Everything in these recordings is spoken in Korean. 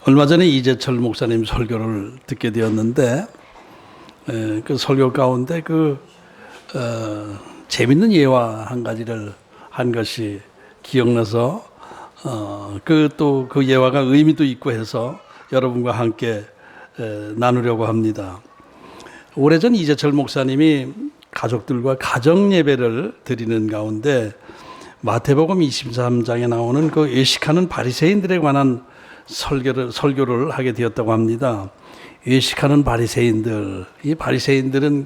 얼마 전에 이재철 목사님 설교를 듣게 되었는데 그 설교 가운데 재밌는 예화 한 가지를 한 것이 기억나서 그 예화가 의미도 있고 해서 여러분과 함께 나누려고 합니다. 오래전 이재철 목사님이 가족들과 가정 예배를 드리는 가운데 마태복음 23장에 나오는 그 외식하는 바리새인들에 관한 설교를 하게 되었다고 합니다. 외식하는 바리새인들, 이 바리새인들은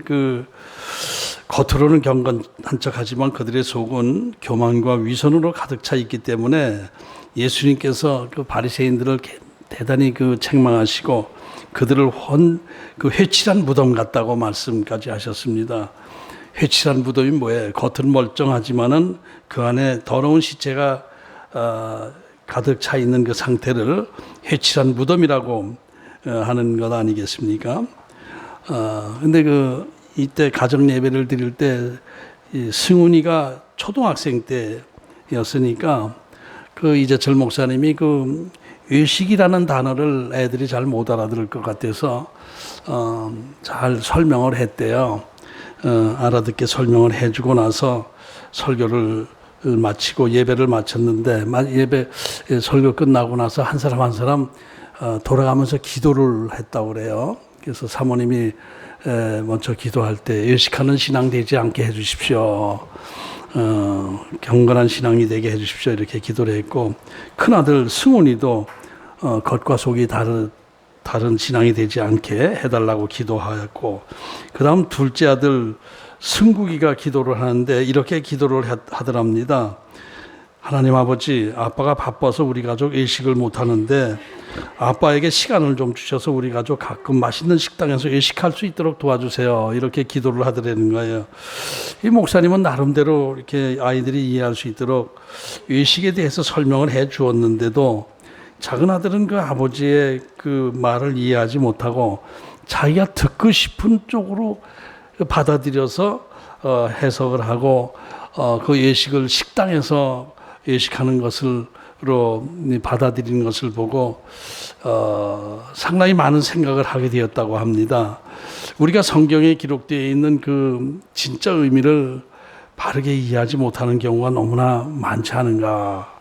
겉으로는 경건한 척하지만 그들의 속은 교만과 위선으로 가득 차 있기 때문에 예수님께서 그 바리새인들을 대단히 책망하시고 그들을 회칠한 무덤 같다고 말씀까지 하셨습니다. 회칠한 무덤이 뭐예요? 겉은 멀쩡하지만은 그 안에 더러운 시체가 가득 차 있는 그 상태를 회칠한 무덤이라고 하는 것 아니겠습니까? 근데 이때 가정 예배를 드릴 때 승훈이가 초등학생 때였으니까 이재철 목사님이 외식이라는 단어를 애들이 잘 못 알아들을 것 같아서 잘 설명을 했대요. 알아듣게 설명을 해주고 나서 설교를 마치고 예배를 마쳤는데 설교 끝나고 나서 한 사람 한 사람 돌아가면서 기도를 했다고 그래요. 그래서 사모님이 먼저 기도할 때 외식하는 신앙 되지 않게 해주십시오. 경건한 신앙이 되게 해주십시오. 이렇게 기도를 했고, 큰아들 승훈이도 겉과 속이 다른 신앙이 되지 않게 해달라고 기도하였고, 그 다음 둘째 아들 승국이가 기도를 하는데 이렇게 기도를 하더랍니다. 하나님 아버지, 아빠가 바빠서 우리 가족 외식을 못하는데 아빠에게 시간을 좀 주셔서 우리 가족 가끔 맛있는 식당에서 외식할 수 있도록 도와주세요. 이렇게 기도를 하더라는 거예요. 이 목사님은 나름대로 이렇게 아이들이 이해할 수 있도록 외식에 대해서 설명을 해 주었는데도 작은 아들은 아버지의 말을 이해하지 못하고 자기가 듣고 싶은 쪽으로 받아들여서 해석을 하고 그 외식을 식당에서 외식하는 것으로 받아들이는 것을 보고 상당히 많은 생각을 하게 되었다고 합니다. 우리가 성경에 기록되어 있는 진짜 의미를 바르게 이해하지 못하는 경우가 너무나 많지 않은가.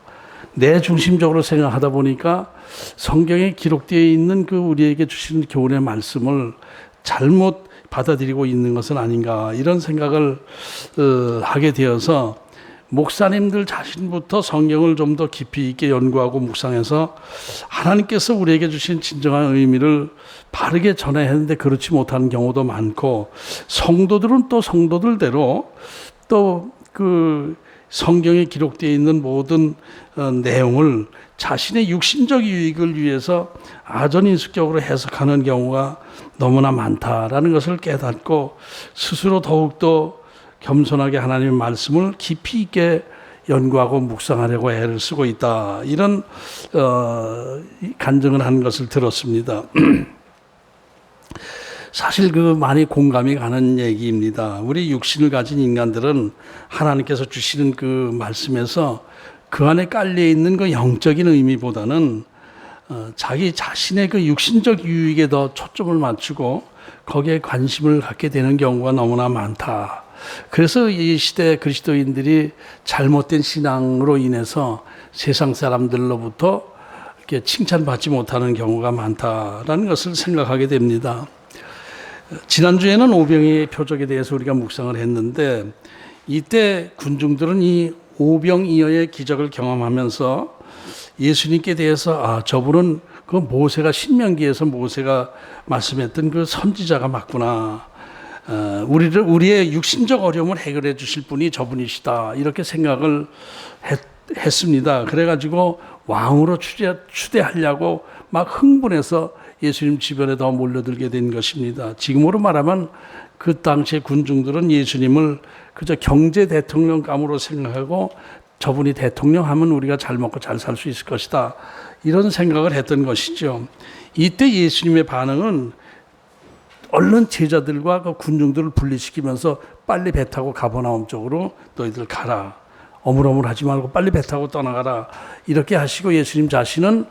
내 중심적으로 생각하다 보니까 성경에 기록되어 있는 우리에게 주시는 교훈의 말씀을 잘못 받아들이고 있는 것은 아닌가, 이런 생각을 하게 되어서 목사님들 자신부터 성경을 좀 더 깊이 있게 연구하고 묵상해서 하나님께서 우리에게 주신 진정한 의미를 바르게 전해야 하는데 그렇지 못하는 경우도 많고, 성도들은 또 성도들대로 또 성경에 기록되어 있는 모든 내용을 자신의 육신적 유익을 위해서 아전인수격으로 해석하는 경우가 너무나 많다라는 것을 깨닫고 스스로 더욱더 겸손하게 하나님의 말씀을 깊이 있게 연구하고 묵상하려고 애를 쓰고 있다, 이런 간증을 한 것을 들었습니다. 사실 많이 공감이 가는 얘기입니다. 우리 육신을 가진 인간들은 하나님께서 주시는 말씀에서 그 안에 깔려 있는 영적인 의미보다는 자기 자신의 육신적 유익에 더 초점을 맞추고 거기에 관심을 갖게 되는 경우가 너무나 많다. 그래서 이 시대 그리스도인들이 잘못된 신앙으로 인해서 세상 사람들로부터 이렇게 칭찬받지 못하는 경우가 많다라는 것을 생각하게 됩니다. 지난주에는 오병이의 표적에 대해서 우리가 묵상을 했는데, 이때 군중들은 이 오병이어의 기적을 경험하면서 예수님께 대해서 저분은 모세가 신명기에서 모세가 말씀했던 선지자가 맞구나, 우리의 육신적 어려움을 해결해 주실 분이 저분이시다, 이렇게 생각을 했습니다. 그래가지고 왕으로 추대하려고 막 흥분해서 예수님 주변에 더 몰려들게 된 것입니다. 지금으로 말하면 그 당시의 군중들은 예수님을 그저 경제 대통령감으로 생각하고 저분이 대통령하면 우리가 잘 먹고 잘 살 수 있을 것이다, 이런 생각을 했던 것이죠. 이때 예수님의 반응은 얼른 제자들과 군중들을 분리시키면서 빨리 배 타고 가버나움 쪽으로 너희들 가라. 어물어물하지 말고 빨리 배 타고 떠나가라 이렇게 하시고 예수님 자신은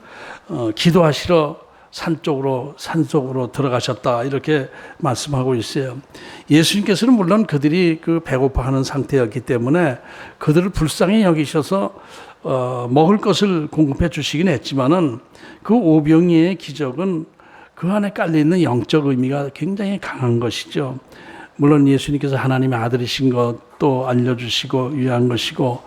기도하시러 산속으로 들어가셨다 이렇게 말씀하고 있어요. 예수님께서는 물론 그들이 그 배고파하는 상태였기 때문에 그들을 불쌍히 여기셔서 먹을 것을 공급해 주시긴 했지만은 그 오병이의 기적은 그 안에 깔려 있는 영적 의미가 굉장히 강한 것이죠. 물론 예수님께서 하나님의 아들이신 것도 알려주시고 위한 것이고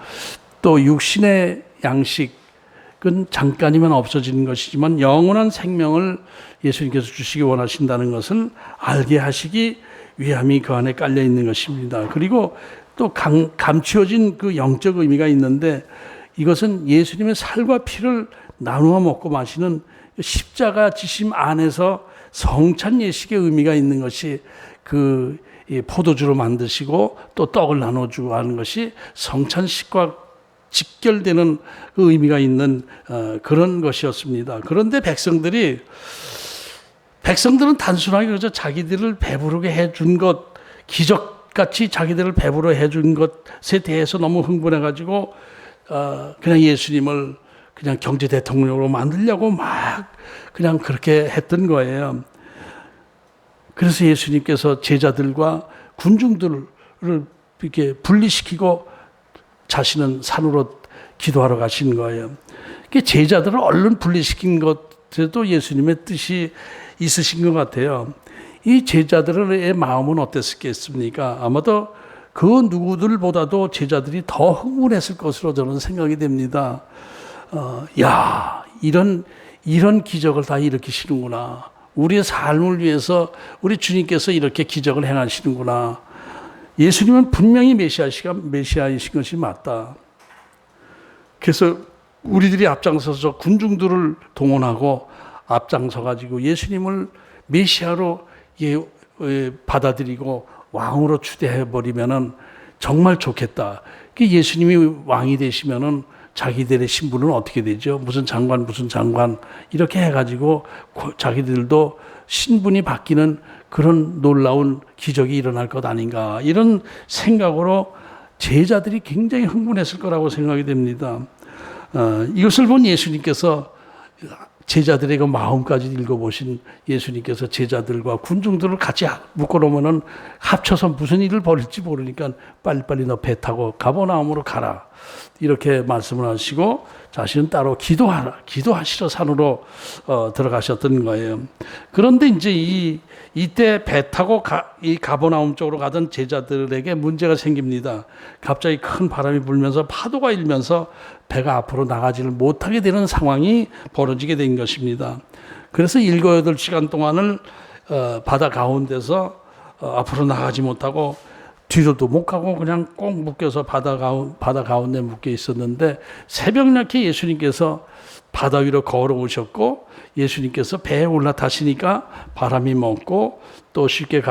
또 육신의 양식은 잠깐이면 없어지는 것이지만 영원한 생명을 예수님께서 주시기 원하신다는 것을 알게 하시기 위함이 그 안에 깔려 있는 것입니다. 그리고 또 감추어진 그 영적 의미가 있는데 이것은 예수님의 살과 피를 나누어 먹고 마시는 십자가 지심 안에서 성찬 예식의 의미가 있는 것이 그 포도주로 만드시고 또 떡을 나눠주고 하는 것이 성찬식과 직결되는 그 의미가 있는 그런 것이었습니다. 그런데 백성들은 단순하게 그저 자기들을 배부르게 해준 것, 기적같이 자기들을 배부르 해준 것에 대해서 너무 흥분해가지고 그냥 예수님을 그냥 경제 대통령으로 만들려고 막 그냥 그렇게 했던 거예요. 그래서 예수님께서 제자들과 군중들을 이렇게 분리시키고 자신은 산으로 기도하러 가신 거예요. 제자들을 얼른 분리시킨 것에도 예수님의 뜻이 있으신 것 같아요. 이 제자들의 마음은 어땠겠습니까? 아마도 그 누구들보다도 제자들이 더 흥분했을 것으로 저는 생각이 됩니다. 이런 기적을 다 일으키시는구나. 우리의 삶을 위해서 우리 주님께서 이렇게 기적을 행하시는구나. 예수님은 분명히 메시아이신 것이 맞다. 그래서 우리들이 앞장서서 군중들을 동원하고 앞장서가지고 예수님을 메시아로 받아들이고 왕으로 추대해버리면은 정말 좋겠다. 예수님이 왕이 되시면은 자기들의 신분은 어떻게 되죠? 무슨 장관 이렇게 해가지고 자기들도 신분이 바뀌는 그런 놀라운 기적이 일어날 것 아닌가 이런 생각으로 제자들이 굉장히 흥분했을 거라고 생각이 됩니다. 이것을 본 예수님께서 제자들의 그 마음까지 읽어보신 예수님께서 제자들과 군중들을 같이 묶어놓으면 합쳐서 무슨 일을 벌일지 모르니까 빨리빨리 너 배 타고 가버나움으로 가라 이렇게 말씀을 하시고 자신은 따로 기도하시러 산으로 들어가셨던 거예요. 그런데 이제 이때 배 타고 이 가버나움 쪽으로 가던 제자들에게 문제가 생깁니다. 갑자기 큰 바람이 불면서 파도가 일면서 배가 앞으로 나가지를 못하게 되는 상황이 벌어지게 된 것입니다. 그래서 7, 8시간 동안을 바다 가운데서 앞으로 나가지 못하고 뒤로도 못 가고 그냥 꼭 묶여서 바다 가운데 묶여 있었는데 새벽녘에 예수님께서 바다 위로 걸어오셨고 예수님께서 배에 올라타시니까 바람이 멈고 또 쉽게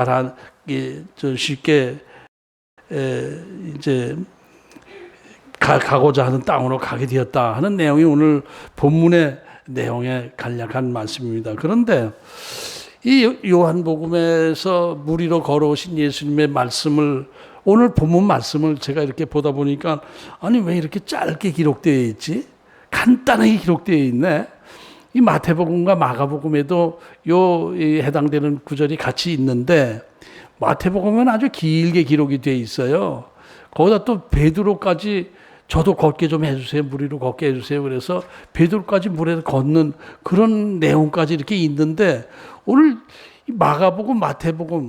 이제 가고자 하는 땅으로 가게 되었다 하는 내용이 오늘 본문의 내용에 간략한 말씀입니다. 그런데 이 요한복음에서 물 위로 걸어오신 예수님의 말씀을 오늘 본문 말씀을 제가 이렇게 보다 보니까 아니 왜 이렇게 짧게 기록되어 있지? 간단하게 되어 있네. 이 마태복음과 마가복음에도 해당되는 구절이 같이 있는데 마태복음은 아주 길게 기록이 되어 있어요. 거기다 또 베드로까지 저도 걷게 좀 해주세요. 물 위로 걷게 해주세요. 그래서 베드로까지 물에 걷는 그런 내용까지 이렇게 있는데 오늘 마가복음,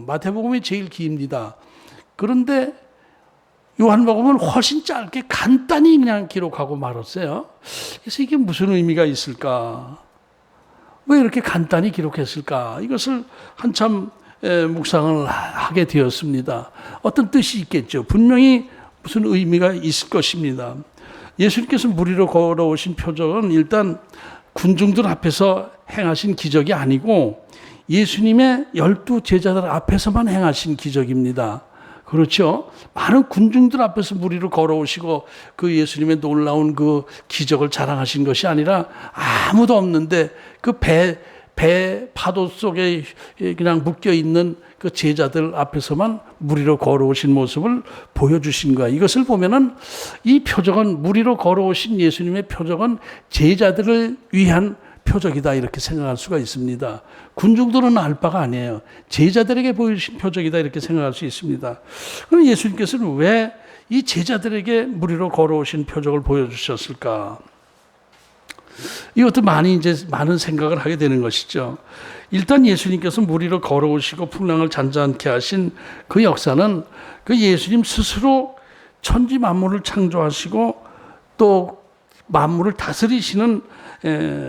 마태복음이 제일 깁니다. 그런데 요한복음은 훨씬 짧게 간단히 그냥 기록하고 말았어요. 그래서 이게 무슨 의미가 있을까? 왜 이렇게 간단히 기록했을까? 이것을 한참 묵상을 하게 되었습니다. 어떤 뜻이 있겠죠. 분명히 무슨 의미가 있을 것입니다. 예수님께서 물 위로 걸어오신 표적은 일단 군중들 앞에서 행하신 기적이 아니고 예수님의 12 제자들 앞에서만 행하신 기적입니다. 그렇죠? 많은 군중들 앞에서 물 위로 걸어오시고 그 예수님의 놀라운 그 기적을 자랑하신 것이 아니라 아무도 없는데 그 배 파도 속에 그냥 묶여 있는 그 제자들 앞에서만 물 위로 걸어오신 모습을 보여주신 거야. 이것을 보면은 이 표적은 물 위로 걸어오신 예수님의 표적은 제자들을 위한 표적이다 이렇게 생각할 수가 있습니다. 군중들은 알 바가 아니에요. 제자들에게 보여주신 표적이다 이렇게 생각할 수 있습니다. 그럼 예수님께서는 왜 이 제자들에게 물 위로 걸어오신 표적을 보여주셨을까? 이것도 많은 생각을 하게 되는 것이죠. 일단 예수님께서 물 위로 걸어오시고 풍랑을 잔잔케 하신 그 역사는 그 예수님 스스로 천지 만물을 창조하시고 또 만물을 다스리시는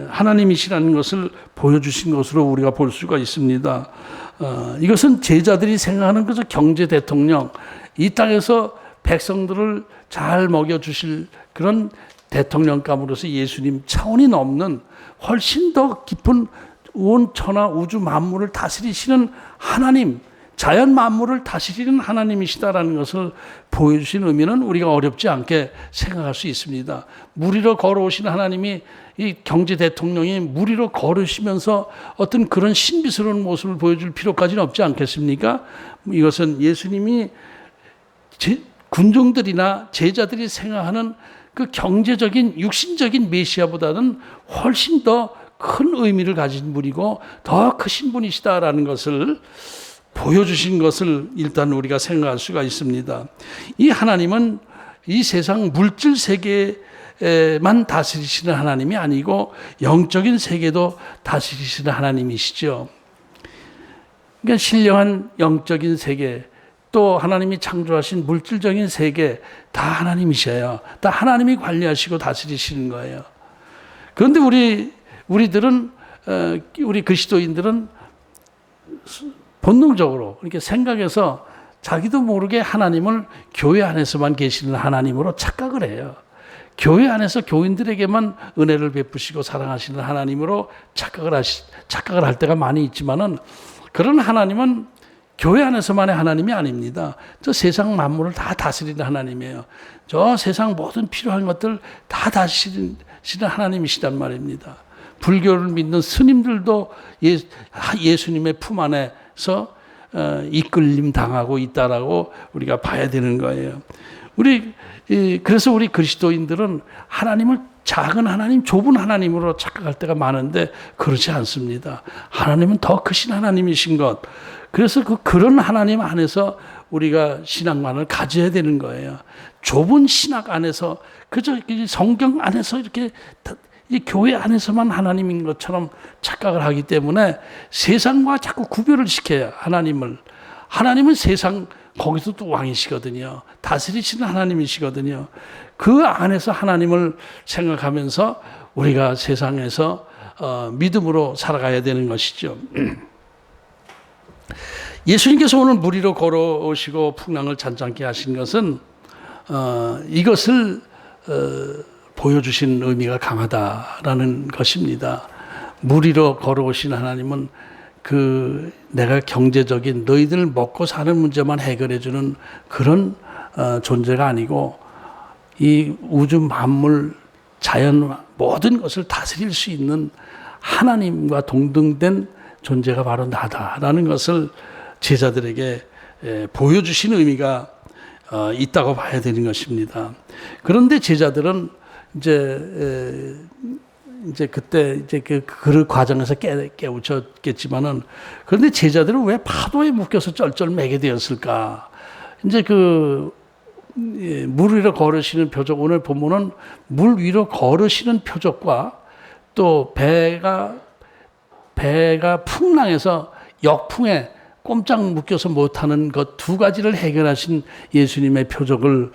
하나님이시라는 것을 보여주신 것으로 우리가 볼 수가 있습니다. 이것은 제자들이 생각하는 그저 경제 대통령, 이 땅에서 백성들을 잘 먹여주실 그런 대통령감으로서 예수님 차원이 넘는 훨씬 더 깊은 온 천하 우주 만물을 다스리시는 하나님, 자연 만물을 다스리는 하나님이시다라는 것을 보여주신 의미는 우리가 어렵지 않게 생각할 수 있습니다. 물 위로 걸어오신 하나님이 이 경제 대통령이 물 위로 걸으시면서 어떤 그런 신비스러운 모습을 보여줄 필요까지는 없지 않겠습니까? 이것은 예수님이 군중들이나 제자들이 생각하는 그 경제적인 육신적인 메시아보다는 훨씬 더 큰 의미를 가진 분이고 더 크신 분이시다라는 것을 보여주신 것을 일단 우리가 생각할 수가 있습니다. 이 하나님은 이 세상 물질 세계만 다스리시는 하나님이 아니고 영적인 세계도 다스리시는 하나님이시죠. 그러니까 신령한 영적인 세계, 또 하나님이 창조하신 물질적인 세계 다 하나님이셔요. 다 하나님이 관리하시고 다스리시는 거예요. 그런데 우리들은 우리 그리스도인들은 본능적으로 이렇게 생각해서 자기도 모르게 하나님을 교회 안에서만 계시는 하나님으로 착각을 해요. 교회 안에서 교인들에게만 은혜를 베푸시고 사랑하시는 하나님으로 착각을 할 때가 많이 있지만은 그런 하나님은 교회 안에서만의 하나님이 아닙니다. 저 세상 만물을 다 다스리는 하나님이에요. 저 세상 모든 필요한 것들 다 다스리는 하나님이시단 말입니다. 불교를 믿는 스님들도 예수님의 품 안에서 이끌림 당하고 있다라고 우리가 봐야 되는 거예요. 그래서 우리 그리스도인들은 하나님을 작은 하나님, 좁은 하나님으로 착각할 때가 많은데 그렇지 않습니다. 하나님은 더 크신 하나님이신 것. 그래서 그런 하나님 안에서 우리가 신앙관을 가져야 되는 거예요. 좁은 신학 안에서 그저 성경 안에서 이렇게 이 교회 안에서만 하나님인 것처럼 착각을 하기 때문에 세상과 자꾸 구별을 시켜요. 하나님은 세상 거기서 또 왕이시거든요. 다스리시는 하나님이시거든요. 그 안에서 하나님을 생각하면서 우리가 세상에서 믿음으로 살아가야 되는 것이죠. 예수님께서 오늘 물 위로 걸어오시고 풍랑을 잔잔케 하신 것은 이것을 보여주신 의미가 강하다라는 것입니다. 물 위로 걸어오신 하나님은 내가 경제적인 너희들 먹고 사는 문제만 해결해주는 그런 존재가 아니고 이 우주 만물 자연 모든 것을 다스릴 수 있는 하나님과 동등된 존재가 바로 나다라는 것을 제자들에게 보여주신 의미가 있다고 봐야 되는 것입니다. 그런데 제자들은 이제 그때 그 과정에서 깨우쳤겠지만은 그런데 제자들은 왜 파도에 묶여서 쩔쩔매게 되었을까? 이제 물 위로 걸으시는 표적, 오늘 본문은 물 위로 걸으시는 표적과 또 배가 풍랑에서 역풍에 꼼짝 묶여서 못하는 것 두 가지를 해결하신 예수님의 표적을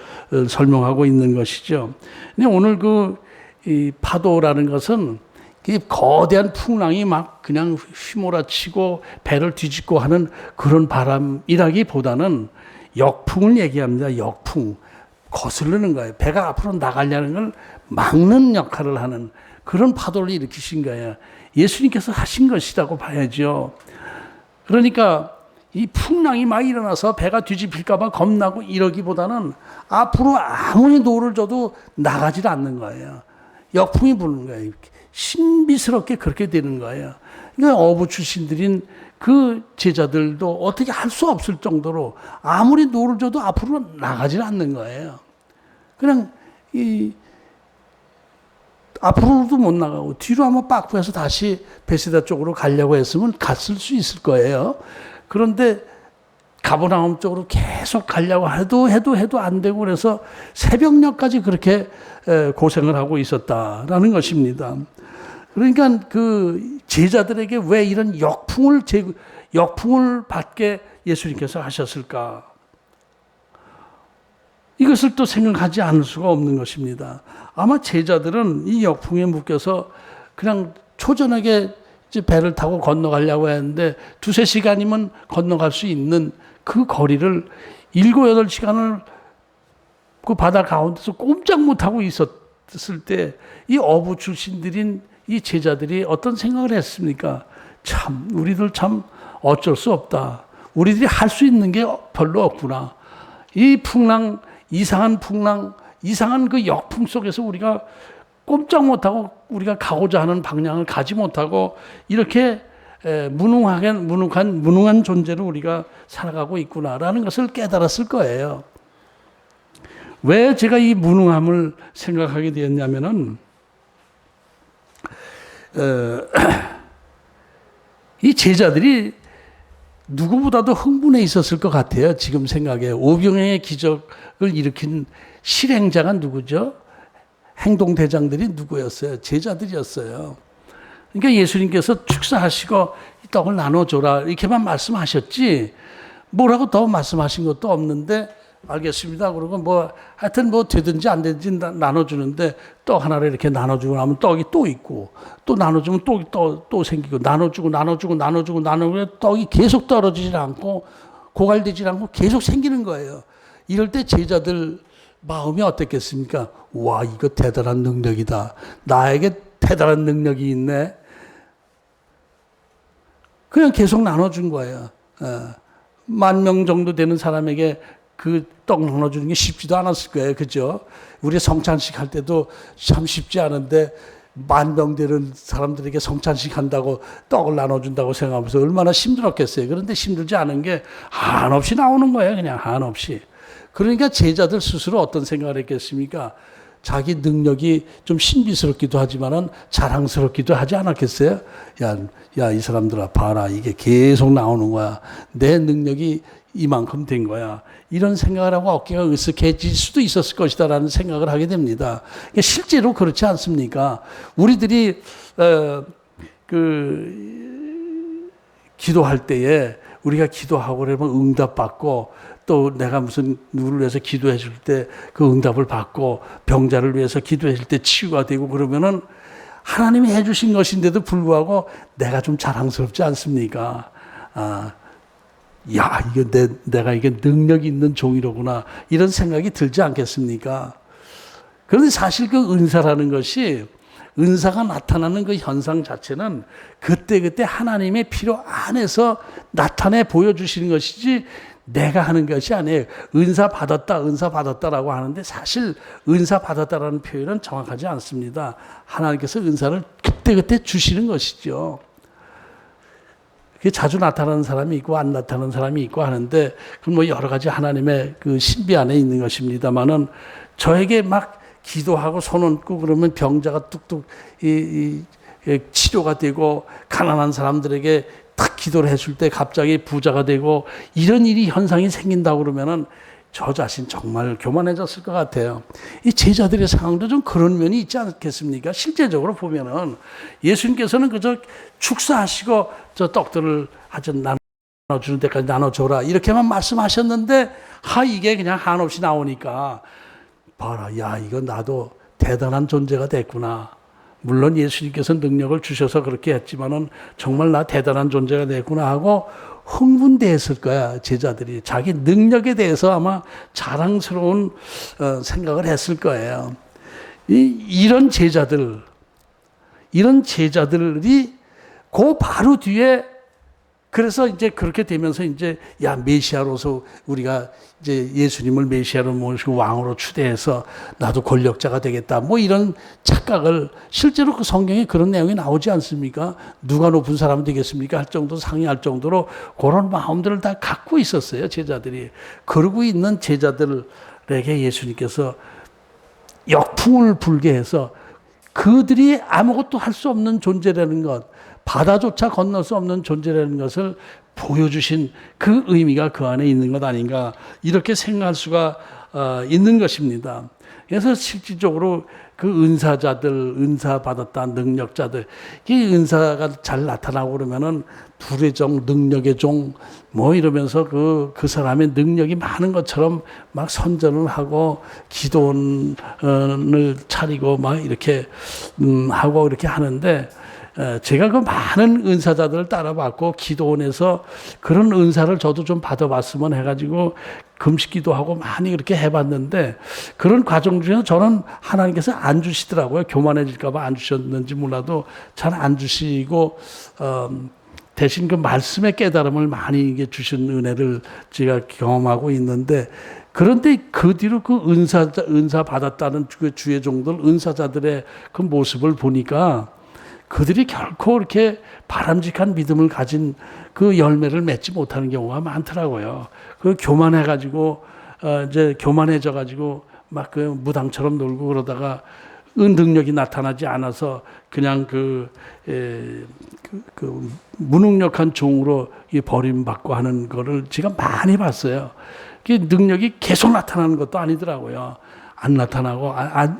설명하고 있는 것이죠. 근데 오늘 이 파도라는 것은 이 거대한 풍랑이 막 그냥 휘몰아치고 배를 뒤집고 하는 그런 바람이라기보다는 역풍을 얘기합니다. 역풍. 거스르는 거예요. 배가 앞으로 나가려는 걸 막는 역할을 하는 그런 파도를 일으키신 거예요. 예수님께서 하신 것이라고 봐야죠. 그러니까 이 풍랑이 막 일어나서 배가 뒤집힐까 봐 겁나고 이러기보다는 앞으로 아무리 노를 줘도 나가질 않는 거예요. 역풍이 부는 거예요. 신비스럽게 그렇게 되는 거예요. 그러니까 어부 출신들인 그 제자들도 어떻게 할 수 없을 정도로 아무리 노를 줘도 앞으로 나가질 않는 거예요. 그냥 앞으로도 못 나가고 뒤로 한번 빠꾸해서 다시 베세다 쪽으로 가려고 했으면 갔을 수 있을 거예요. 그런데 가버나움 쪽으로 계속 가려고 해도 안 되고 그래서 새벽녘까지 그렇게 고생을 하고 있었다라는 것입니다. 그러니까 그 제자들에게 왜 이런 역풍을 받게 예수님께서 하셨을까? 이것을 또 생각하지 않을 수가 없는 것입니다. 아마 제자들은 이 역풍에 묶여서 그냥 초저녁에 이제 배를 타고 건너가려고 했는데 2-3시간이면 건너갈 수 있는 그 거리를 7-8시간을 그 바다 가운데서 꼼짝 못하고 있었을 때 이 어부 출신들인 이 제자들이 어떤 생각을 했습니까? 참 우리들 참 어쩔 수 없다. 우리들이 할 수 있는 게 별로 없구나. 이 풍랑, 이상한 그 역풍 속에서 우리가 꼼짝 못하고 우리가 가고자 하는 방향을 가지 못하고 이렇게 무능한 존재로 우리가 살아가고 있구나라는 것을 깨달았을 거예요. 왜 제가 이 무능함을 생각하게 되었냐면은 이 제자들이 누구보다도 흥분해 있었을 것 같아요. 지금 생각에 오병이의 기적을 일으킨 실행자가 누구죠? 행동대장들이 누구였어요? 제자들이었어요. 그러니까 예수님께서 축사하시고 떡을 나눠줘라 이렇게만 말씀하셨지 뭐라고 더 말씀하신 것도 없는데 알겠습니다. 그러고 뭐 하여튼 뭐 되든지 안 되든지 나눠주는데 떡 하나를 이렇게 나눠주고 나면 떡이 또 있고 또 나눠주면 또 생기고 나눠주고 떡이 계속 떨어지질 않고 고갈되질 않고 계속 생기는 거예요. 이럴 때 제자들 마음이 어땠겠습니까? 와, 이거 대단한 능력이다. 나에게 대단한 능력이 있네. 그냥 계속 나눠준 거예요. 10,000명 정도 되는 사람에게 그 떡 나눠주는 게 쉽지도 않았을 거예요. 그죠? 우리 성찬식 할 때도 참 쉽지 않은데 10,000명 되는 사람들에게 성찬식 한다고 떡을 나눠준다고 생각하면서 얼마나 힘들었겠어요. 그런데 힘들지 않은 게 한없이 나오는 거예요. 그냥 한없이. 그러니까 제자들 스스로 어떤 생각을 했겠습니까? 자기 능력이 좀 신비스럽기도 하지만은 자랑스럽기도 하지 않았겠어요? 야, 이 사람들아, 봐라. 이게 계속 나오는 거야. 내 능력이 이만큼 된 거야. 이런 생각을 하고 어깨가 으쓱해질 수도 있었을 것이다라는 생각을 하게 됩니다. 실제로 그렇지 않습니까? 우리들이 기도할 때에 우리가 기도하고 그러면 응답받고 또 내가 무슨 누구를 위해서 기도해 줄 때 그 응답을 받고 병자를 위해서 기도해 줄 때 치유가 되고 그러면은 하나님이 해 주신 것인데도 불구하고 내가 좀 자랑스럽지 않습니까? 야, 내가 이게 능력이 있는 종이로구나. 이런 생각이 들지 않겠습니까? 그런데 사실 그 은사라는 것이 은사가 나타나는 그 현상 자체는 그때그때 하나님의 필요 안에서 나타내 보여주시는 것이지 내가 하는 것이 아니에요. 은사 받았다라고 하는데 사실 은사 받았다라는 표현은 정확하지 않습니다. 하나님께서 은사를 그때그때 주시는 것이죠. 그게 자주 나타나는 사람이 있고 안 나타나는 사람이 있고 하는데 그건 뭐 여러 가지 하나님의 그 신비 안에 있는 것입니다만은 저에게 막 기도하고 손 얹고 그러면 병자가 뚝뚝 치료가 되고 가난한 사람들에게 딱 기도를 해줄 때 갑자기 부자가 되고 이런 현상이 생긴다고 그러면은 저 자신 정말 교만해졌을 것 같아요. 이 제자들의 상황도 좀 그런 면이 있지 않겠습니까? 실제적으로 보면은 예수님께서는 그저 축사하시고 저 떡들을 하여튼 나눠주는 데까지 나눠줘라 이렇게만 말씀하셨는데 이게 그냥 한없이 나오니까 봐라, 야, 이거 나도 대단한 존재가 됐구나. 물론 예수님께서 능력을 주셔서 그렇게 했지만은 정말 나 대단한 존재가 됐구나 하고 흥분됐을 거야. 제자들이 자기 능력에 대해서 아마 자랑스러운 생각을 했을 거예요. 이런 제자들이 그 바로 뒤에 그래서 이제 그렇게 되면서 이제 야 메시아로서 우리가 이제 예수님을 메시아로 모시고 왕으로 추대해서 나도 권력자가 되겠다. 뭐 이런 착각을 실제로 그 성경에 그런 내용이 나오지 않습니까? 누가 높은 사람 되겠습니까? 할 정도 상의할 정도로 그런 마음들을 다 갖고 있었어요. 제자들이. 그러고 있는 제자들에게 예수님께서 역풍을 불게 해서 그들이 아무것도 할 수 없는 존재라는 것, 바다조차 건널 수 없는 존재라는 것을 보여주신 그 의미가 그 안에 있는 것 아닌가 이렇게 생각할 수가 있는 것입니다. 그래서 실질적으로 그 은사자들, 은사 받았다 능력자들, 이 은사가 잘 나타나고 그러면은 불의 종, 능력의 종, 뭐 이러면서 그 사람의 능력이 많은 것처럼 막 선전을 하고 기도원을 차리고 막 이렇게 하고 이렇게 하는데 제가 그 많은 은사자들을 따라봤고 기도원에서 그런 은사를 저도 좀 받아봤으면 해가지고 금식기도 하고 많이 그렇게 해봤는데 그런 과정 중에서 저는 하나님께서 안 주시더라고요. 교만해질까 봐 안 주셨는지 몰라도 잘 안 주시고 대신 그 말씀의 깨달음을 많이 주신 은혜를 제가 경험하고 있는데 그런데 그 뒤로 그 은사 받았다는 그 주의 종들 은사자들의 그 모습을 보니까 그들이 결코 이렇게 바람직한 믿음을 가진 그 열매를 맺지 못하는 경우가 많더라고요. 그 교만해가지고, 이제 교만해져가지고 막 그 무당처럼 놀고 그러다가 능력이 나타나지 않아서 그냥 그 무능력한 종으로 버림받고 하는 거를 제가 많이 봤어요. 그 능력이 계속 나타나는 것도 아니더라고요. 안 나타나고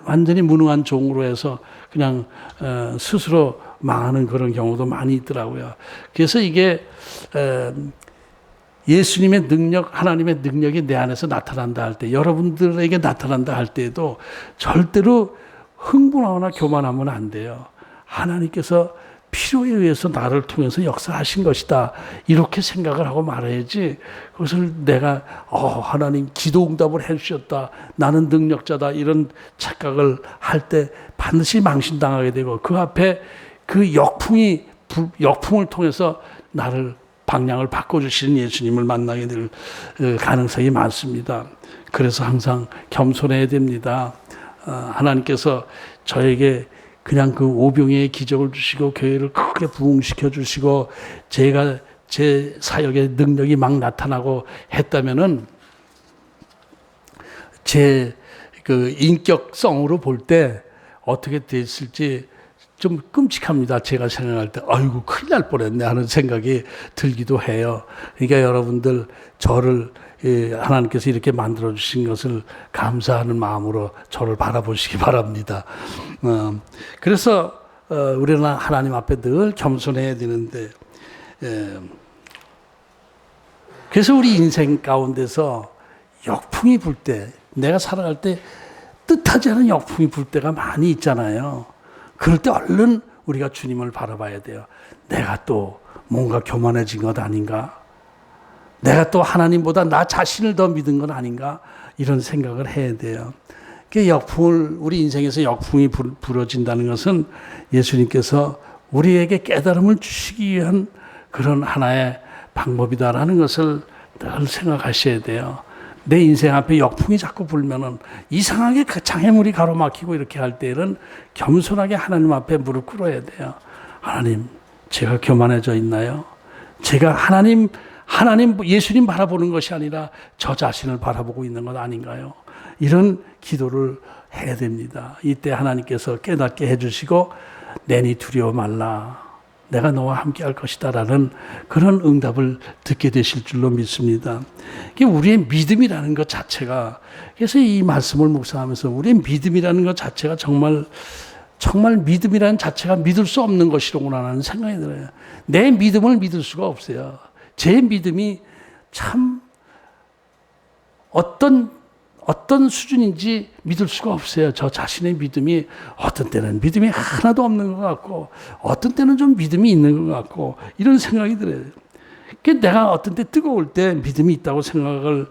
완전히 무능한 종으로 해서 그냥 스스로 망하는 그런 경우도 많이 있더라고요. 그래서 이게 예수님의 능력, 하나님의 능력이 내 안에서 나타난다 할 때, 여러분들에게 나타난다 할 때에도 절대로 흥분하거나 교만하면 안 돼요. 하나님께서 필요에 의해서 나를 통해서 역사하신 것이다. 이렇게 생각을 하고 말해야지. 그것을 내가 하나님 기도 응답을 해주셨다. 나는 능력자다. 이런 착각을 할 때 반드시 망신당하게 되고 그 앞에 그 역풍을 통해서 나를 방향을 바꿔주시는 예수님을 만나게 될 가능성이 많습니다. 그래서 항상 겸손해야 됩니다. 하나님께서 저에게 그냥 그 오병이의 기적을 주시고 교회를 크게 부흥시켜 주시고 제가 제 사역의 능력이 막 나타나고 했다면은 제 그 인격성으로 볼 때 어떻게 됐을지 좀 끔찍합니다. 제가 생각할 때 아이고 큰일 날 뻔했네 하는 생각이 들기도 해요. 그러니까 여러분들 저를 하나님께서 이렇게 만들어 주신 것을 감사하는 마음으로 저를 바라보시기 바랍니다. 그래서 우리는 하나님 앞에 늘 겸손해야 되는데 그래서 우리 인생 가운데서 역풍이 불 때 내가 살아갈 때 뜻하지 않은 역풍이 불 때가 많이 있잖아요. 그럴 때 얼른 우리가 주님을 바라봐야 돼요. 내가 또 뭔가 교만해진 것 아닌가? 내가 또 하나님보다 나 자신을 더 믿은 건 아닌가? 이런 생각을 해야 돼요. 우리 인생에서 역풍이 불어진다는 것은 예수님께서 우리에게 깨달음을 주시기 위한 그런 하나의 방법이다라는 것을 늘 생각하셔야 돼요. 내 인생 앞에 역풍이 자꾸 불면은 이상하게 장애물이 가로막히고 이렇게 할 때는 겸손하게 하나님 앞에 무릎 꿇어야 돼요. 하나님, 제가 교만해져 있나요? 제가 하나님 예수님 바라보는 것이 아니라 저 자신을 바라보고 있는 것 아닌가요? 이런 기도를 해야 됩니다. 이때 하나님께서 깨닫게 해주시고 내니 두려워 말라. 내가 너와 함께 할 것이다 라는 그런 응답을 듣게 되실 줄로 믿습니다. 우리의 믿음이라는 것 자체가 그래서 이 말씀을 묵상하면서 우리의 믿음이라는 것 자체가 정말 믿음이라는 자체가 믿을 수 없는 것이로구나 하는 생각이 들어요. 내 믿음을 믿을 수가 없어요. 제 믿음이 참 어떤 수준인지 믿을 수가 없어요. 저 자신의 믿음이 어떤 때는 믿음이 하나도 없는 것 같고 어떤 때는 좀 믿음이 있는 것 같고 이런 생각이 들어요. 내가 어떤 때 뜨거울 때 믿음이 있다고 생각을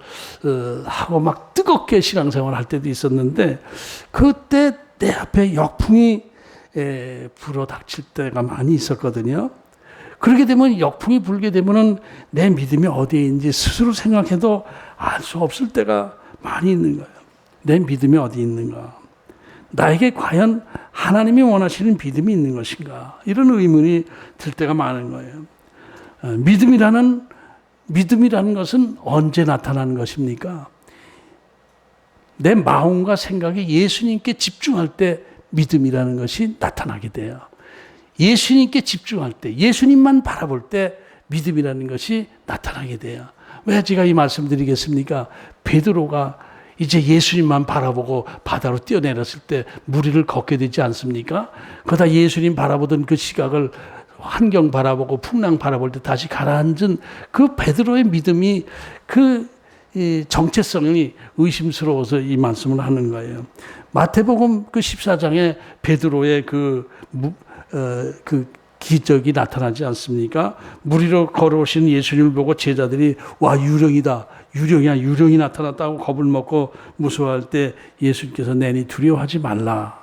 하고 막 뜨겁게 신앙생활을 할 때도 있었는데 그때 내 앞에 역풍이 불어닥칠 때가 많이 있었거든요. 그렇게 되면 역풍이 불게 되면은 내 믿음이 어디에 있는지 스스로 생각해도 알 수 없을 때가 많이 있는 거예요. 내 믿음이 어디 있는가? 나에게 과연 하나님이 원하시는 믿음이 있는 것인가? 이런 의문이 들 때가 많은 거예요. 믿음이라는 것은 언제 나타나는 것입니까? 내 마음과 생각이 예수님께 집중할 때 믿음이라는 것이 나타나게 돼요. 예수님께 집중할 때, 예수님만 바라볼 때 믿음이라는 것이 나타나게 돼요. 왜 제가 이 말씀 드리겠습니까? 베드로가 이제 예수님만 바라보고 바다로 뛰어내렸을 때 무리를 걷게 되지 않습니까? 그러다 예수님 바라보던 그 시각을 환경 바라보고 풍랑 바라볼 때 다시 가라앉은 그 베드로의 믿음이 이 정체성이 의심스러워서 이 말씀을 하는 거예요. 마태복음 그 14장에 베드로의 그 기적이 나타나지 않습니까? 무리로 걸어오신 예수님을 보고 제자들이 와 유령이다. 유령이 나타났다고 겁을 먹고 무서워할 때 예수님께서 내니 두려워하지 말라.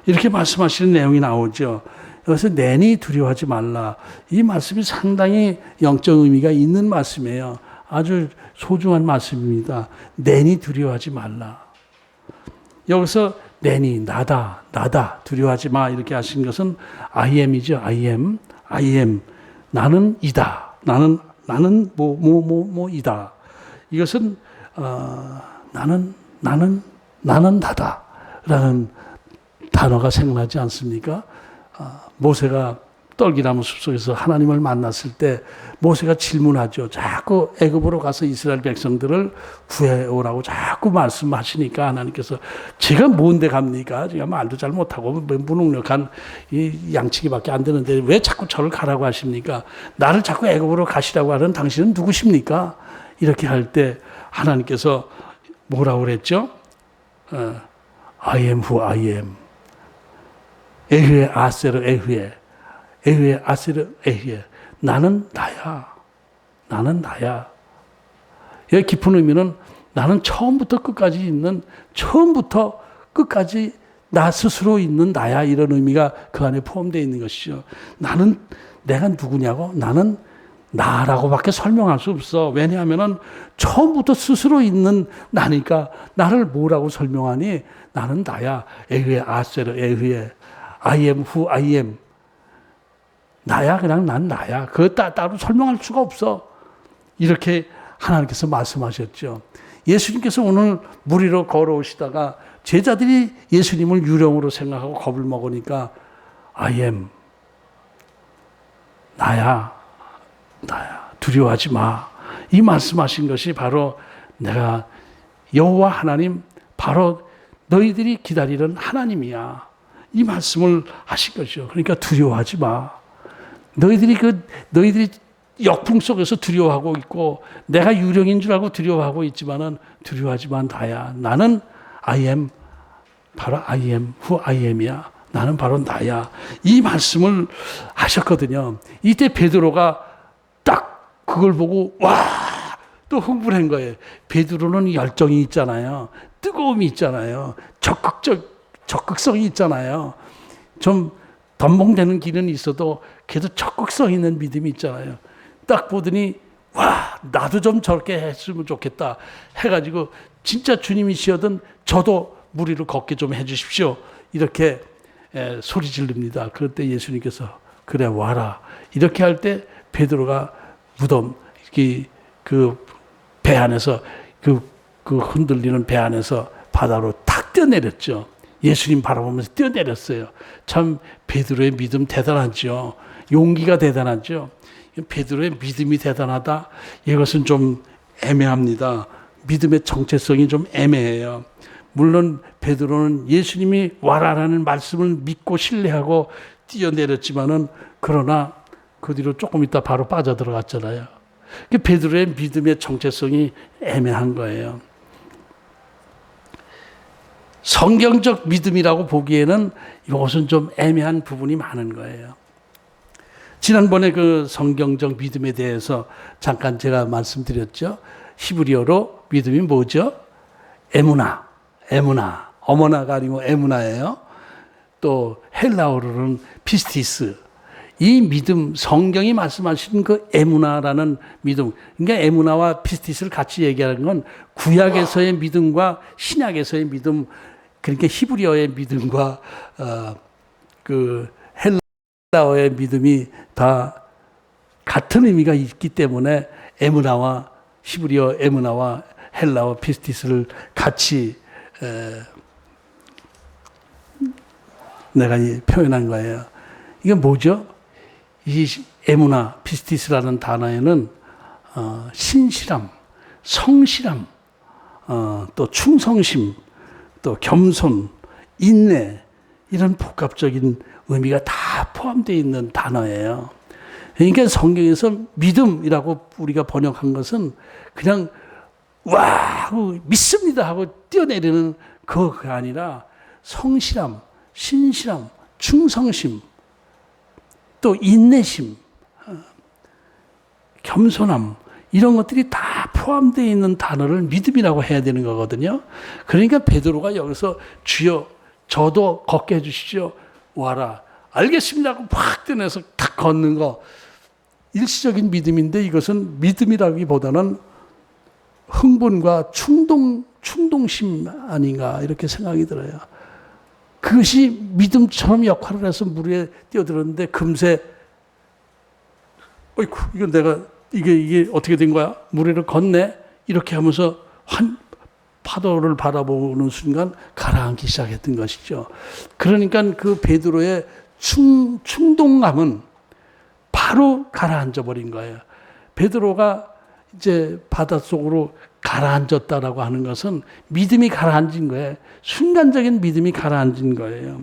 이렇게 말씀하시는 내용이 나오죠. 여기서 내니 두려워하지 말라. 이 말씀이 상당히 영적 의미가 있는 말씀이에요. 아주 소중한 말씀입니다. 내니 두려워하지 말라. 여기서 내니 나다 두려워하지 마 이렇게 하신 것은 I am이죠. I am 나는 이다. 나는 이다. 이것은 나는 나다라는 단어가 생각나지 않습니까? 모세가 떨기나무 숲속에서 하나님을 만났을 때 모세가 질문하죠. 자꾸 애굽으로 가서 이스라엘 백성들을 구해오라고 자꾸 말씀하시니까 하나님께서 제가 뭔데 갑니까? 제가 말도 잘 못하고 무능력한 이 양치기밖에 안 되는데 왜 자꾸 저를 가라고 하십니까? 나를 자꾸 애굽으로 가시라고 하는 당신은 누구십니까? 이렇게 할 때 하나님께서 뭐라고 그랬죠? I am who I am. 에흐에 아세르 에흐에 아세르 에흐에 나는 나야. 여기 깊은 의미는 나는 처음부터 끝까지 있는 처음부터 끝까지 나 스스로 있는 나야 이런 의미가 그 안에 포함되어 있는 것이죠. 내가 누구냐고? 나는 나라고밖에 설명할 수 없어. 왜냐하면 처음부터 스스로 있는 나니까 나를 뭐라고 설명하니? 나는 나야. 에흐에 아세르 에흐에 I am who I am. 나야, 그냥 난 나야. 그거 따로 설명할 수가 없어. 이렇게 하나님께서 말씀하셨죠. 예수님께서 오늘 무리로 걸어오시다가 제자들이 예수님을 유령으로 생각하고 겁을 먹으니까 I am. 나야. 두려워하지 마. 이 말씀하신 것이 바로 내가 여호와 하나님, 바로 너희들이 기다리는 하나님이야. 이 말씀을 하신 거죠. 그러니까 두려워하지 마. 너희들이 역풍 속에서 두려워하고 있고 내가 유령인 줄 알고 두려워하고 있지만은 두려워하지만 나야. 나는 I am, 바로 I am who I am이야. 나는 바로 나야. 이 말씀을 하셨거든요. 이때 베드로가 딱 그걸 보고 와! 또 흥분한 거예요. 베드로는 열정이 있잖아요. 뜨거움이 있잖아요. 적극성이 있잖아요. 좀 덤벙대는 길은 있어도 그래도 적극성 있는 믿음이 있잖아요. 딱 보더니 와 나도 좀 저렇게 했으면 좋겠다 해가지고 진짜 주님이시거든 저도 무리를 걷게 좀 해주십시오. 이렇게 소리 지릅니다. 그럴 때 예수님께서 그래 와라. 이렇게 할 때 베드로가 무덤 그 배 안에서 그 흔들리는 배 안에서 바다로 탁 뛰어내렸죠. 예수님 바라보면서 뛰어내렸어요. 참 베드로의 믿음 대단하죠. 용기가 대단하죠. 베드로의 믿음이 대단하다. 이것은 좀 애매합니다. 믿음의 정체성이 좀 애매해요. 물론 베드로는 예수님이 와라라는 말씀을 믿고 신뢰하고 뛰어내렸지만은 그러나 그 뒤로 조금 있다 바로 빠져들어갔잖아요. 베드로의 믿음의 정체성이 애매한 거예요. 성경적 믿음이라고 보기에는 이것은 좀 애매한 부분이 많은 거예요. 지난번에 그 성경적 믿음에 대해서 잠깐 제가 말씀드렸죠. 히브리어로 믿음이 뭐죠? 에무나. 어머나가 아니고 에무나예요. 또 헬라어로는 피스티스. 이 믿음, 성경이 말씀하신 그 에무나라는 믿음, 그러니까 에무나와 피스티스를 같이 얘기하는 건 구약에서의 믿음과 신약에서의 믿음, 그러니까 히브리어의 믿음과 그 헬라어의 믿음이 다 같은 의미가 있기 때문에 에무나와 히브리어 에무나와 헬라어 피스티스를 같이 내가 표현한 거예요. 이게 뭐죠? 이 에무나 피스티스라는 단어에는 신실함, 성실함, 또 충성심, 또 겸손, 인내 이런 복합적인 의미가 다 포함되어 있는 단어예요. 그러니까 성경에서 믿음이라고 우리가 번역한 것은 그냥 와 하고 믿습니다 하고 뛰어내리는 그거가 아니라 성실함, 신실함, 충성심, 또 인내심, 겸손함 이런 것들이 다 포함되어 있는 단어를 믿음이라고 해야 되는 거거든요. 그러니까 베드로가 여기서 주여 저도 걷게 해주시죠. 와라. 알겠습니다 하고 팍 뛰어내서 탁 걷는 거 일시적인 믿음인데 이것은 믿음이라기보다는 흥분과 충동심 아닌가 이렇게 생각이 들어요. 그것이 믿음처럼 역할을 해서 물에 뛰어들었는데 금세 어이쿠 이건 내가 이게 어떻게 된 거야? 물에를 걷네? 이렇게 하면서 파도를 바라보는 순간 가라앉기 시작했던 것이죠. 그러니까 그 베드로의 충동감은 바로 가라앉아 버린 거예요. 베드로가 이제 바닷속으로 가라앉았다라고 하는 것은 믿음이 가라앉은 거예요. 순간적인 믿음이 가라앉은 거예요.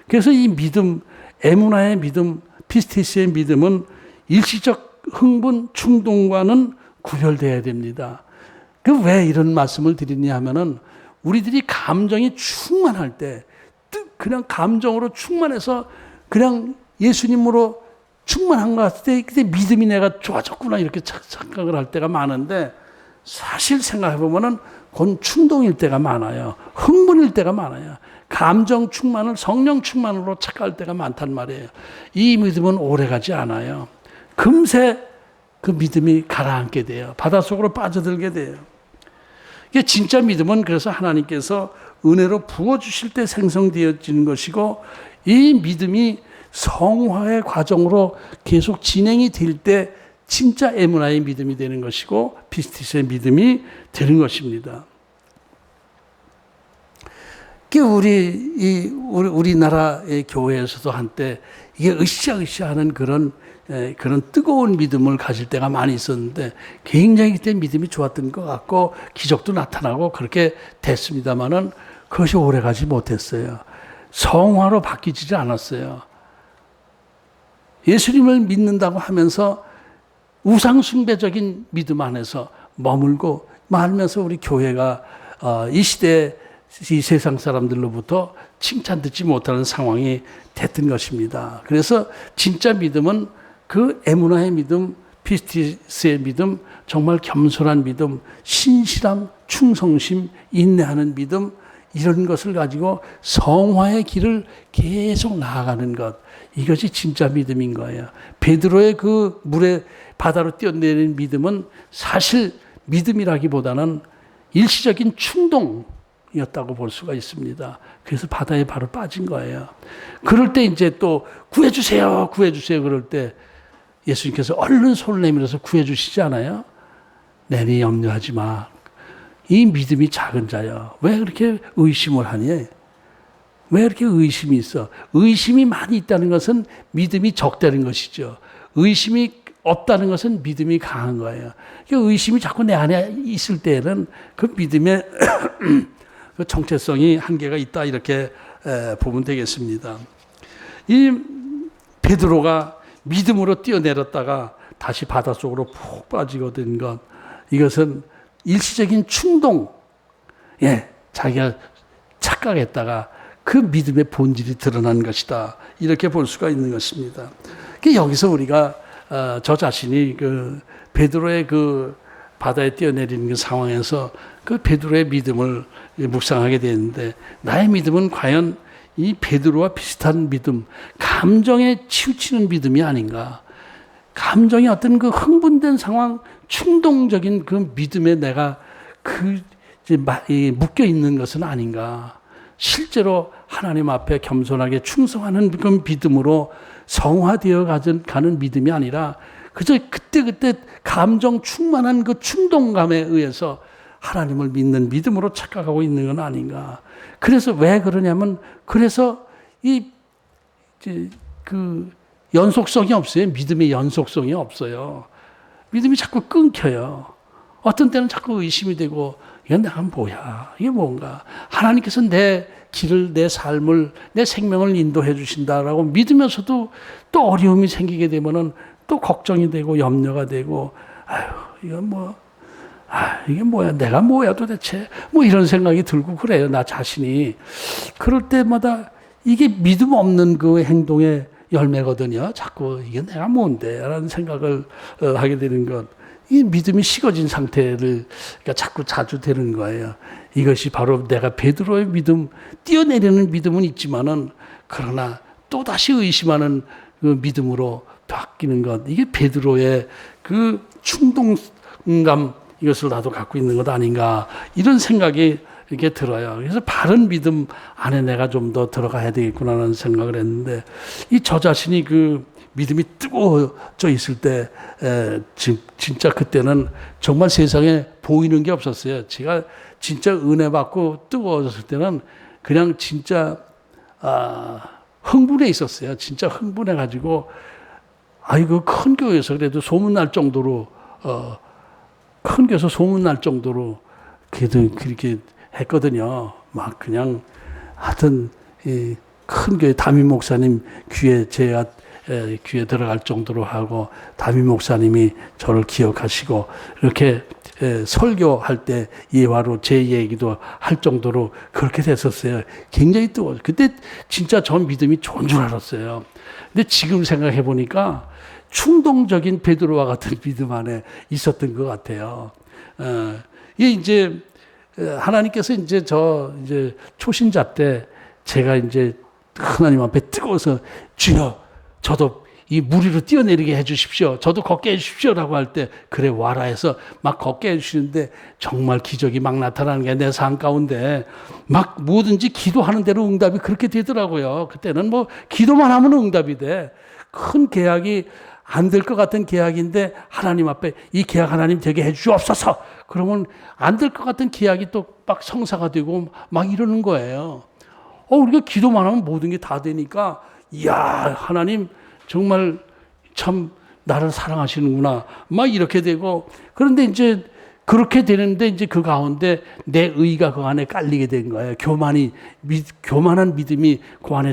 그래서 이 믿음, 에무나의 믿음, 피스티스의 믿음은 일시적 흥분, 충동과는 구별되어야 됩니다. 그 왜 이런 말씀을 드리냐 하면은 우리들이 감정이 충만할 때, 그냥 감정으로 충만해서 그냥 예수님으로 충만한 것 같을 때 그때 믿음이 내가 좋아졌구나 이렇게 착각을 할 때가 많은데 사실 생각해 보면은 그건 충동일 때가 많아요. 흥분일 때가 많아요. 감정 충만을 성령 충만으로 착각할 때가 많단 말이에요. 이 믿음은 오래가지 않아요. 금세 그 믿음이 가라앉게 돼요. 바닷속으로 빠져들게 돼요. 이게 진짜 믿음은 그래서 하나님께서 은혜로 부어주실 때 생성되어지는 것이고 이 믿음이 성화의 과정으로 계속 진행이 될 때 진짜 에무나의 믿음이 되는 것이고 피스티스의 믿음이 되는 것입니다. 우리나라의 교회에서도 한때 이게 으쌰으쌰하는 그런 뜨거운 믿음을 가질 때가 많이 있었는데 굉장히 그때 믿음이 좋았던 것 같고 기적도 나타나고 그렇게 됐습니다만은 그것이 오래가지 못했어요. 성화로 바뀌지 않았어요. 예수님을 믿는다고 하면서 우상숭배적인 믿음 안에서 머물고 말면서 우리 교회가 이 시대 이 세상 사람들로부터 칭찬 듣지 못하는 상황이 됐던 것입니다. 그래서 진짜 믿음은 그 에무나의 믿음, 피스티스의 믿음, 정말 겸손한 믿음, 신실함, 충성심, 인내하는 믿음 이런 것을 가지고 성화의 길을 계속 나아가는 것 이것이 진짜 믿음인 거예요. 베드로의 그 물에 바다로 뛰어내린 믿음은 사실 믿음이라기보다는 일시적인 충동이었다고 볼 수가 있습니다. 그래서 바다에 바로 빠진 거예요. 그럴 때 이제 또 구해주세요, 구해주세요 그럴 때 예수님께서 얼른 손을 내밀어서 구해주시잖아요. 내니 염려하지 마. 이 믿음이 작은 자여. 왜 그렇게 의심을 하니? 왜 이렇게 의심이 있어? 의심이 많이 있다는 것은 믿음이 적다는 것이죠. 의심이 없다는 것은 믿음이 강한 거예요. 의심이 자꾸 내 안에 있을 때에는 그 믿음의 그 정체성이 한계가 있다 이렇게 보면 되겠습니다. 이 베드로가 믿음으로 뛰어내렸다가 다시 바닷속으로 푹 빠지게 된 것 이것은 일시적인 충동, 자기가 착각했다가 그 믿음의 본질이 드러난 것이다. 이렇게 볼 수가 있는 것입니다. 여기서 우리가 저 자신이 그 베드로의 그 바다에 뛰어내리는 그 상황에서 그 베드로의 믿음을 묵상하게 되는데 나의 믿음은 과연 이 베드로와 비슷한 믿음, 감정에 치우치는 믿음이 아닌가. 감정이 어떤 그 흥분된 상황, 충동적인 그 믿음에 내가 묶여 있는 것은 아닌가. 실제로 하나님 앞에 겸손하게 충성하는 그 믿음으로 성화되어 가는 믿음이 아니라 그저 그때그때 감정 충만한 그 충동감에 의해서 하나님을 믿는 믿음으로 착각하고 있는 건 아닌가. 그래서 왜 그러냐면, 그래서 그 연속성이 없어요. 믿음의 연속성이 없어요. 믿음이 자꾸 끊겨요. 어떤 때는 자꾸 의심이 되고, 이건 내가 뭐야? 이게 뭔가? 하나님께서 내 길을, 내 삶을, 내 생명을 인도해 주신다라고 믿으면서도 또 어려움이 생기게 되면은 또 걱정이 되고 염려가 되고, 아유, 이건 뭐, 이게 뭐야? 내가 뭐야 도대체? 뭐 이런 생각이 들고 그래요. 나 자신이. 그럴 때마다 이게 믿음 없는 그 행동의 열매거든요. 자꾸 이게 내가 뭔데? 라는 생각을 하게 되는 것. 이 믿음이 식어진 상태를 그러니까 자꾸 자주 되는 거예요. 이것이 바로 내가 베드로의 믿음, 뛰어내리는 믿음은 있지만은 그러나 또 다시 의심하는 그 믿음으로 바뀌는 것. 이게 베드로의 그 충동감, 이것을 나도 갖고 있는 것 아닌가, 이런 생각이 이렇게 들어요. 그래서 바른 믿음 안에 내가 좀 더 들어가야 되겠구나라는 생각을 했는데, 저 자신이 그 믿음이 뜨거워져 있을 때 진짜 그때는 정말 세상에 보이는 게 없었어요. 제가 진짜 은혜 받고 뜨거워졌을 때는 그냥 진짜 흥분해 있었어요. 진짜 흥분해 가지고 아이고 큰 교회에서 그래도 소문날 정도로 큰 교회에서 소문날 정도로 그래도 그렇게 했거든요. 막 그냥 하여튼 큰 교회 담임 목사님 제가 귀에 들어갈 정도로 하고, 담임 목사님이 저를 기억하시고 이렇게 설교할 때 예화로 제 얘기도 할 정도로 그렇게 됐었어요. 굉장히 뜨거워요. 그때 진짜 전 믿음이 좋은 줄 알았어요. 근데 지금 생각해 보니까 충동적인 베드로와 같은 믿음 안에 있었던 것 같아요. 이게 이제 하나님께서 이제 초신자 때 제가 이제 하나님 앞에 뜨거워서 주여 저도 이 물 위로 뛰어내리게 해 주십시오. 저도 걷게 해 주십시오라고 할 때 그래 와라 해서 막 걷게 해 주시는데 정말 기적이 막 나타나는 게 내 삶 가운데 막 뭐든지 기도하는 대로 응답이 그렇게 되더라고요. 그때는 뭐 기도만 하면 응답이 돼. 큰 계약이 안 될 것 같은 계약인데 하나님 앞에 이 계약 하나님 되게 해 주옵소서. 그러면 안 될 것 같은 계약이 또 막 성사가 되고 막 이러는 거예요. 우리가 기도만 하면 모든 게 다 되니까 이야 하나님 정말 참 나를 사랑하시는구나 막 이렇게 되고, 그런데 이제 그렇게 되는데 이제 그 가운데 내 의가 그 안에 깔리게 된 거예요. 교만한 믿음이 그 안에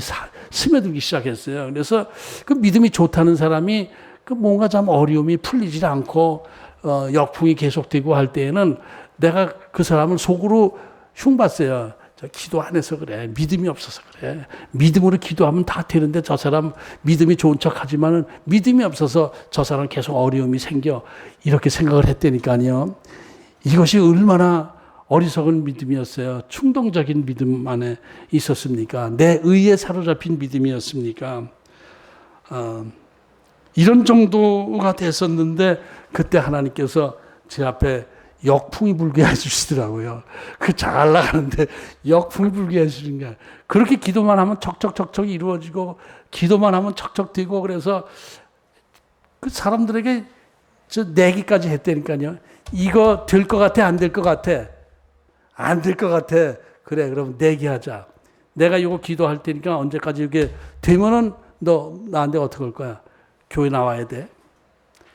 스며들기 시작했어요. 그래서 그 믿음이 좋다는 사람이 그 뭔가 좀 어려움이 풀리지 않고 역풍이 계속되고 할 때에는 내가 그 사람을 속으로 흉봤어요. 기도 안 해서 그래. 믿음이 없어서 그래. 믿음으로 기도하면 다 되는데 저 사람 믿음이 좋은 척 하지만은 믿음이 없어서 저 사람 계속 어려움이 생겨. 이렇게 생각을 했다니까요. 이것이 얼마나 어리석은 믿음이었어요. 충동적인 믿음 안에 있었습니까? 내 의에 사로잡힌 믿음이었습니까? 이런 정도가 됐었는데 그때 하나님께서 제 앞에 역풍이 불게 해주시더라고요. 잘 나가는데 역풍이 불게 해주시는 게 그렇게 기도만 하면 척척척척 이루어지고 기도만 하면 척척 되고, 그래서 그 사람들에게 내기까지 했다니까요. 이거 될 것 같아? 안 될 것 같아? 안 될 것 같아. 그래 그럼 내기하자. 내가 이거 기도할 테니까 언제까지 이게 되면은 너 나한테 어떻게 할 거야? 교회 나와야 돼.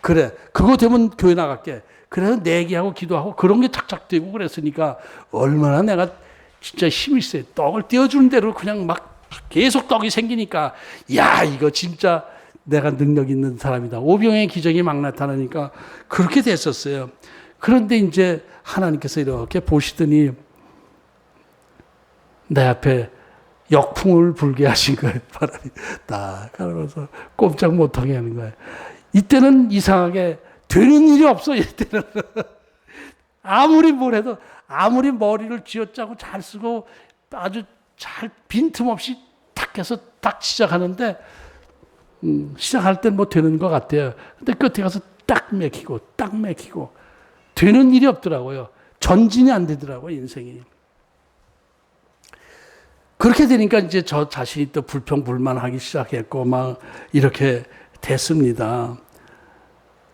그래 그거 되면 교회 나갈게. 그래서 내기하고 기도하고 그런 게 착착되고 그랬으니까 얼마나 내가 진짜 힘이 세요. 떡을 떼어주는 대로 그냥 막 계속 떡이 생기니까 야 이거 진짜 내가 능력 있는 사람이다. 오병의 기적이 막 나타나니까 그렇게 됐었어요. 그런데 이제 하나님께서 이렇게 보시더니 내 앞에 역풍을 불게 하신 거예요. 바람이 딱 가면서 꼼짝 못하게 하는 거예요. 이때는 이상하게 되는 일이 없어. 이때는 아무리 뭘 해도 아무리 머리를 쥐어짜고 잘 쓰고 아주 잘 빈틈없이 탁 해서 딱 시작하는데 시작할 땐 뭐 되는 것 같아요. 근데 끝에 가서 딱 맥히고 되는 일이 없더라고요. 전진이 안 되더라고요, 인생이. 그렇게 되니까 이제 저 자신이 또 불평불만하기 시작했고 막 이렇게 됐습니다.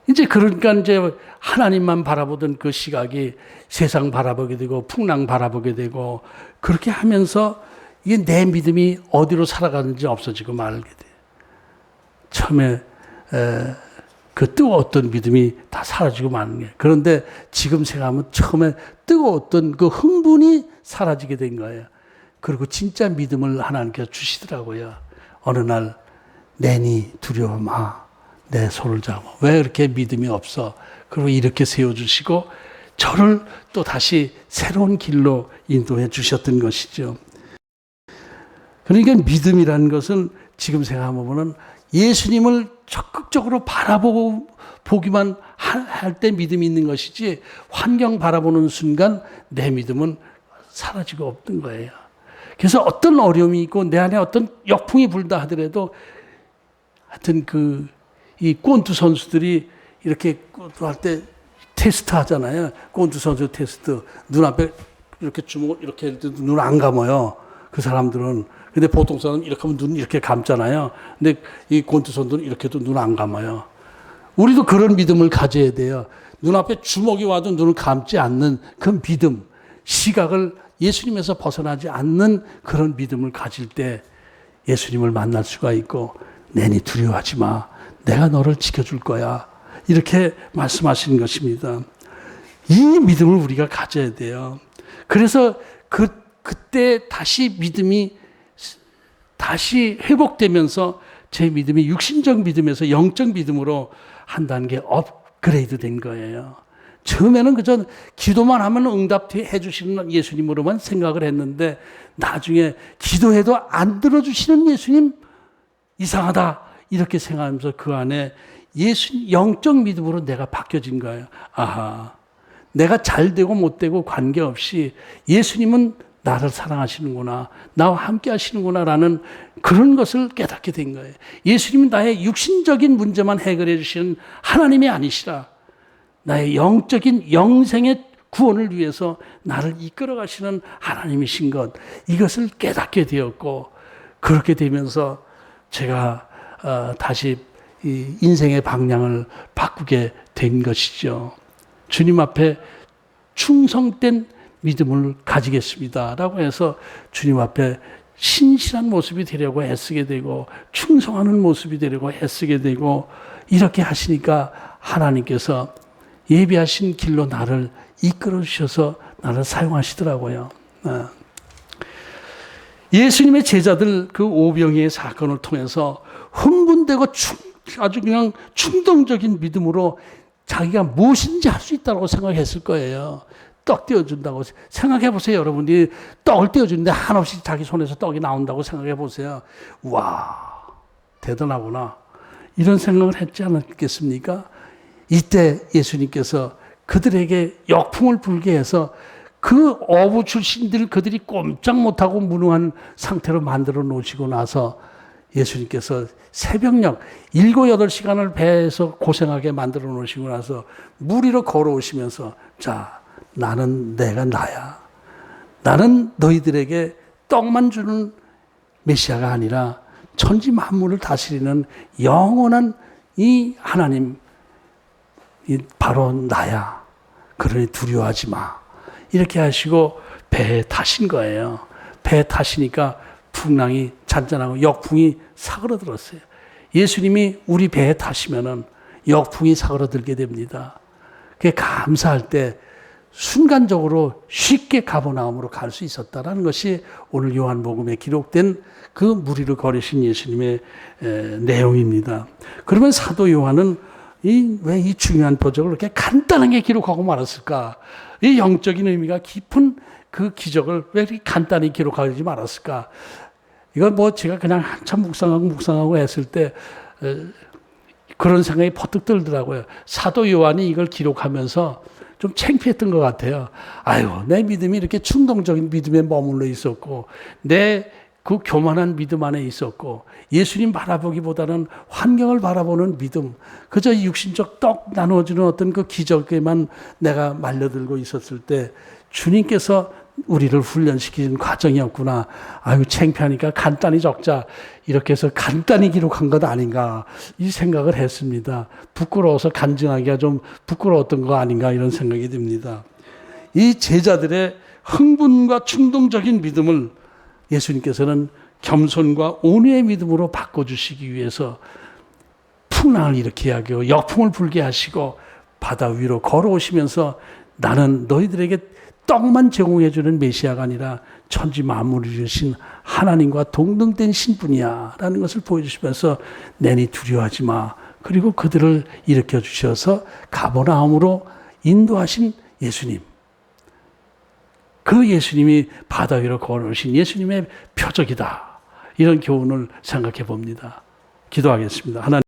이제 그러니까 이제 하나님만 바라보던 그 시각이 세상 바라보게 되고 풍랑 바라보게 되고 그렇게 하면서 이게 내 믿음이 어디로 살아가는지 없어지고 말게 돼. 처음에 그 뜨거웠던 믿음이 다 사라지고 마는 게. 그런데 지금 생각하면 처음에 뜨거웠던 그 흥분이 사라지게 된 거예요. 그리고 진짜 믿음을 하나님께서 주시더라고요. 어느 날 내니 두려워 마. 내 손을 잡아. 왜 이렇게 믿음이 없어? 그리고 이렇게 세워주시고 저를 또 다시 새로운 길로 인도해 주셨던 것이죠. 그러니까 믿음이라는 것은 지금 생각해보면 예수님을 적극적으로 보기만 할 때 믿음이 있는 것이지 환경 바라보는 순간 내 믿음은 사라지고 없던 거예요. 그래서 어떤 어려움이 있고 내 안에 어떤 역풍이 불다 하더라도 하여튼 이 꼰투 선수들이 이렇게 할 때 테스트 하잖아요. 꼰투 선수 테스트. 눈앞에 이렇게 주먹을 이렇게 눈 안 감아요. 그 사람들은. 근데 보통 사람은 이렇게 하면 눈 이렇게 감잖아요. 근데 이 꼰투 선수는 이렇게도 눈 안 감아요. 우리도 그런 믿음을 가져야 돼요. 눈앞에 주먹이 와도 눈을 감지 않는 그 믿음. 시각을 예수님에서 벗어나지 않는 그런 믿음을 가질 때 예수님을 만날 수가 있고 내니 두려워하지 마. 내가 너를 지켜줄 거야. 이렇게 말씀하시는 것입니다. 이 믿음을 우리가 가져야 돼요. 그래서 그때 다시 믿음이 다시 회복되면서 제 믿음이 육신적 믿음에서 영적 믿음으로 한 단계 업그레이드 된 거예요. 처음에는 그저 기도만 하면 응답해 주시는 예수님으로만 생각을 했는데 나중에 기도해도 안 들어주시는 예수님 이상하다 이렇게 생각하면서 그 안에 영적 믿음으로 내가 바뀌어진 거예요. 아하, 내가 잘 되고 못 되고 관계없이 예수님은 나를 사랑하시는구나, 나와 함께 하시는구나 라는 그런 것을 깨닫게 된 거예요. 예수님은 나의 육신적인 문제만 해결해 주시는 하나님이 아니시라 나의 영적인 영생의 구원을 위해서 나를 이끌어 가시는 하나님이신 것, 이것을 깨닫게 되었고 그렇게 되면서 제가 다시 이 인생의 방향을 바꾸게 된 것이죠. 주님 앞에 충성된 믿음을 가지겠습니다 라고 해서 주님 앞에 신실한 모습이 되려고 애쓰게 되고 충성하는 모습이 되려고 애쓰게 되고 이렇게 하시니까 하나님께서 예비하신 길로 나를 이끌어 주셔서 나를 사용하시더라고요. 예수님의 제자들 그 오병이의 사건을 통해서 흥분되고 아주 그냥 충동적인 믿음으로 자기가 무엇인지 할 수 있다고 생각했을 거예요. 떡 떼어준다고 생각해 보세요. 여러분들이 떡을 떼어주는데 한없이 자기 손에서 떡이 나온다고 생각해 보세요. 와, 대단하구나. 이런 생각을 했지 않았겠습니까? 이때 예수님께서 그들에게 역풍을 불게 해서 그 어부 출신들 그들이 꼼짝 못하고 무능한 상태로 만들어 놓으시고 나서 예수님께서 새벽녘 7, 8시간을 배에서 고생하게 만들어 놓으시고 나서 물 위로 걸어오시면서 자, 나는 내가 나야. 나는 너희들에게 떡만 주는 메시아가 아니라 천지 만물을 다스리는 영원한 이 하나님, 바로 나야. 그러니 두려워하지 마. 이렇게 하시고 배에 타신 거예요. 배에 타시니까 풍랑이 잔잔하고 역풍이 사그러들었어요. 예수님이 우리 배에 타시면은 역풍이 사그러들게 됩니다. 그게 감사할 때 순간적으로 쉽게 가버나움으로 갈 수 있었다라는 것이 오늘 요한복음에 기록된 그 물 위를 걸으신 예수님의 내용입니다. 그러면 사도 요한은 왜 이 중요한 표적을 이렇게 간단하게 기록하고 말았을까? 이 영적인 의미가 깊은 그 기적을 왜 이렇게 간단히 기록하지 말았을까? 이건 뭐 제가 그냥 한참 묵상하고 했을 때 그런 생각이 퍼뜩 들더라고요. 사도 요한이 이걸 기록하면서 좀 창피했던 것 같아요. 아유, 내 믿음이 이렇게 충동적인 믿음에 머물러 있었고 내 그 교만한 믿음 안에 있었고 예수님 바라보기보다는 환경을 바라보는 믿음, 그저 육신적 떡 나눠주는 어떤 그 기적에만 내가 말려들고 있었을 때 주님께서 우리를 훈련시키는 과정이었구나. 아유, 창피하니까 간단히 적자. 이렇게 해서 간단히 기록한 것 아닌가. 이 생각을 했습니다. 부끄러워서 간증하기가 좀 부끄러웠던 거 아닌가 이런 생각이 듭니다. 이 제자들의 흥분과 충동적인 믿음을 예수님께서는 겸손과 온유의 믿음으로 바꿔주시기 위해서 풍랑을 일으키게 하고 역풍을 불게 하시고 바다 위로 걸어오시면서 나는 너희들에게 떡만 제공해주는 메시아가 아니라 천지 만물을 지으신 하나님과 동등된 신분이야 라는 것을 보여주시면서 내니 두려워하지 마. 그리고 그들을 일으켜 주셔서 가버나움으로 인도하신 예수님. 그 예수님이 바다 위로 걸어오신 예수님의 표적이다. 이런 교훈을 생각해 봅니다. 기도하겠습니다. 하나님.